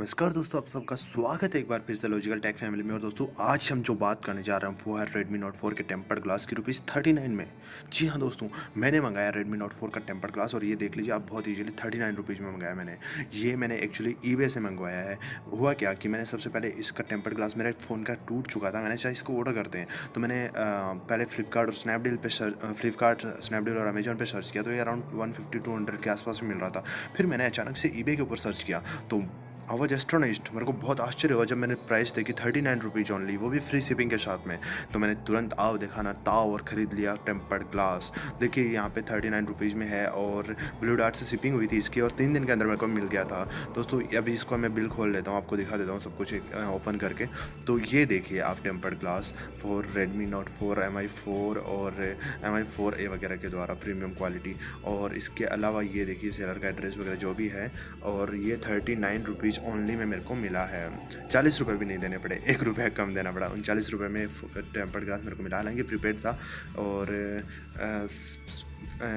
नमस्कार दोस्तों, आप सबका स्वागत है एक बार फिर से लॉजिकल टेक फैमिली में। और दोस्तों आज हम जो बात करने जा रहे हैं वो है Redmi Note 4 के टेम्पर्ड ग्लास की ₹39 में। जी हाँ दोस्तों, मैंने मंगाया Redmi Note 4 का टेम्पर्ड ग्लास और ये देख लीजिए आप, बहुत ईजिली ₹39 में मंगाया मैंने। ये मैंने एक्चुअली eBay से मंगवाया है। हुआ क्या कि मैंने सबसे पहले इसका टेम्पर्ड ग्लास, मेरे फ़ोन का टूट चुका था, मैंने चाहे इसको ऑर्डर करते हैं तो मैंने पहले फ्लिपकार्ट स्नैपडील और अमेजोन पे सर्च किया तो ये अराउंड 150-200 के आसपास में मिल रहा था। फिर मैंने अचानक से eBay के ऊपर सर्च किया तो आई वाज एस्ट्रोनाइज्ड, मेरे को बहुत आश्चर्य हुआ जब मैंने प्राइस देखी ₹39 ओनली, वो भी फ्री शिपिंग के साथ में। तो मैंने तुरंत देखा ना ताव और ख़रीद लिया टेम्पर्ड ग्लास। देखिए यहाँ पे ₹39 में है और ब्लू डार्ट से शिपिंग हुई थी इसकी और 3 दिन के अंदर मेरे को मिल गया था। दोस्तों अभी इसको मैं बिल खोल लेता हूँ, आपको दिखा देता हूँ सब कुछ ओपन करके। तो ये देखिए आप tempered glass for Redmi Note 4 MI4 और MI4A वगैरह के द्वारा प्रीमियम क्वालिटी। और इसके अलावा ये देखिए सेलर का एड्रेस वगैरह जो भी है, और ये ₹39 ओनली में मेरे को मिला है। ₹40 भी नहीं देने पड़े, ₹1 कम देना पड़ा। ₹39 में टेम्पर्ड ग्लास मेरे को मिला, हालांकि प्रीपेड था। और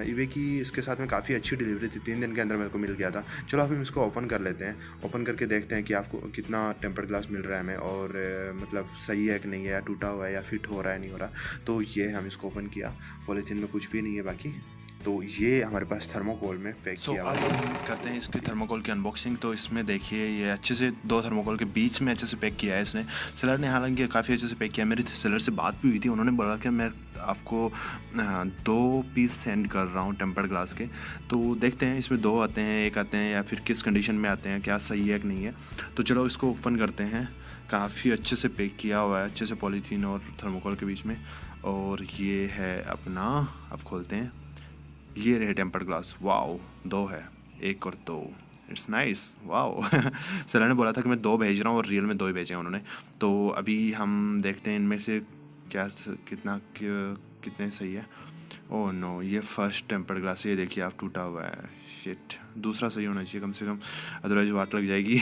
eBay की इसके साथ में काफ़ी अच्छी डिलीवरी थी, 3 दिन के अंदर मेरे को मिल गया था। चलो अब हम इसको ओपन कर लेते हैं, ओपन करके देखते हैं कि आपको कितना टेम्पर्ड ग्लास मिल रहा है हमें, और मतलब सही है कि नहीं है, या टूटा हुआ है या फिट हो रहा है नहीं हो रहा। तो ये हम इसको ओपन किया, पॉलीथीन में कुछ भी नहीं है बाकी। तो ये हमारे पास थर्मोकोल में पैक किया हुआ आज है। हम करते हैं इसकी थर्मोकोल की अनबॉक्सिंग। तो इसमें देखिए ये अच्छे से 2 थर्मोकोल के बीच में अच्छे से पैक किया है इसने सेलर ने, हालांकि काफ़ी अच्छे से पैक किया है। मेरी सेलर से बात भी हुई थी, उन्होंने बोला कि मैं आपको 2 पीस सेंड कर रहा हूँ टेम्पर्ड ग्लास के। तो देखते हैं इसमें 2 आते हैं, 1 आते हैं, या फिर किस कंडीशन में आते हैं, क्या सही है कि नहीं है। तो चलो इसको ओपन करते हैं। काफ़ी अच्छे से पैक किया हुआ है, अच्छे से पॉलीथीन और थर्मोकोल के बीच में। और ये है अपना, अब खोलते हैं। ये रहे टेम्पर्ड ग्लास, वाओ 2 है, 1 और 2, इट्स नाइस, वाओ। सर ने बोला था कि मैं 2 भेज रहा हूँ और रियल में 2 ही भेजे हैं उन्होंने। तो अभी हम देखते हैं इनमें से कितने सही है। ओह नो, ये फर्स्ट टेम्पर्ड ग्लास, ये देखिए आप टूटा हुआ है, शिट। दूसरा सही होना चाहिए कम से कम, अदरवाइज वाट लग जाएगी।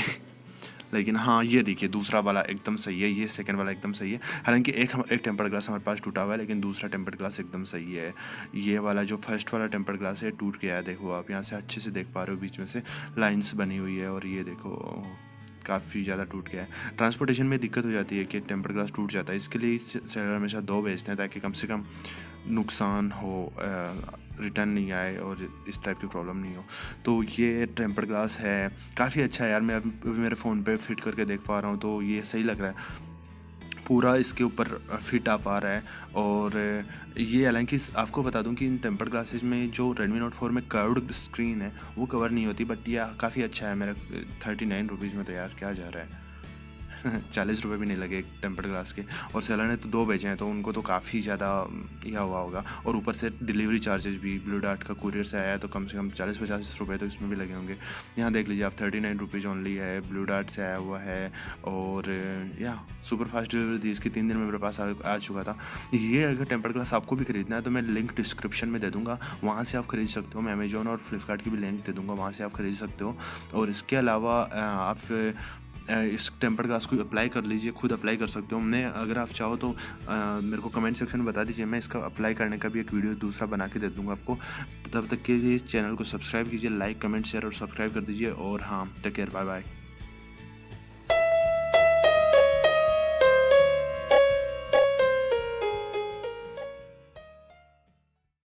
लेकिन हाँ ये देखिए दूसरा वाला एकदम सही है, ये सेकंड वाला एकदम सही है। हालांकि एक टेम्पर्ड ग्लास हमारे पास टूटा हुआ है, लेकिन दूसरा टेम्पर्ड ग्लास एकदम सही है। ये वाला जो फर्स्ट वाला टेम्पर्ड ग्लास है टूट गया है, देखो आप यहाँ से अच्छे से देख पा रहे हो, बीच में से लाइंस बनी हुई है। और ये देखो काफ़ी ज़्यादा टूट गया है। ट्रांसपोर्टेशन में दिक्कत हो जाती है कि टेम्पर्ड ग्लास टूट जाता है, इसके लिए सेलर हमेशा 2 भेजते हैं ताकि कम से कम नुकसान हो, रिटर्न नहीं आए और इस टाइप की प्रॉब्लम नहीं हो। तो ये टेम्पर्ड ग्लास है, काफ़ी अच्छा है यार। मैं अभी मेरे फ़ोन पे फिट करके देख पा रहा हूँ तो ये सही लग रहा है, पूरा इसके ऊपर फिट आ पा रहा है। और ये हालांकि आपको बता दूं कि इन टेम्पर्ड ग्लासेस में जो Redmi Note 4 में कर्व्ड स्क्रीन है वो कवर नहीं होती, बट यह काफ़ी अच्छा है। मेरा ₹39 में तो यार क्या जा रहा है। ₹40 भी नहीं लगे एक टेम्पर्ड ग्लास के। और सेलर ने तो 2 भेजे हैं तो उनको तो काफ़ी ज़्यादा यह हुआ होगा। और ऊपर से डिलीवरी चार्जेस भी, ब्लू डार्ट का कुरियर से आया है तो कम से कम ₹40-50 तो इसमें भी लगे होंगे। यहाँ देख लीजिए आप, ₹39 ओनली है, ब्लू डार्ट से आया हुआ है। और या सुपर फास्ट डिलीवरी थी इसकी, 3 दिन में मेरे पास आ चुका था। ये अगर टेम्पर्ड ग्लास आपको भी खरीदना है तो मैं लिंक डिस्क्रिप्शन में दे दूँगा, वहाँ से आप खरीद सकते हो। मैं अमेजोन और फ्लिपकार्ट की भी लिंक दे दूँगा, वहाँ से आप खरीद सकते हो। और इसके अलावा आप इस टेम्पर्ड ग्लास को अप्लाई कर लीजिए, खुद अप्लाई कर सकते हो। मैं अगर आप चाहो तो मेरे को कमेंट सेक्शन में बता दीजिए, मैं इसका अप्लाई करने का भी एक वीडियो दूसरा बना के दे दूँगा आपको। तब तक के लिए इस चैनल को सब्सक्राइब कीजिए, लाइक कमेंट शेयर और सब्सक्राइब कर दीजिए। और हाँ, टेक केयर, बाय बाय।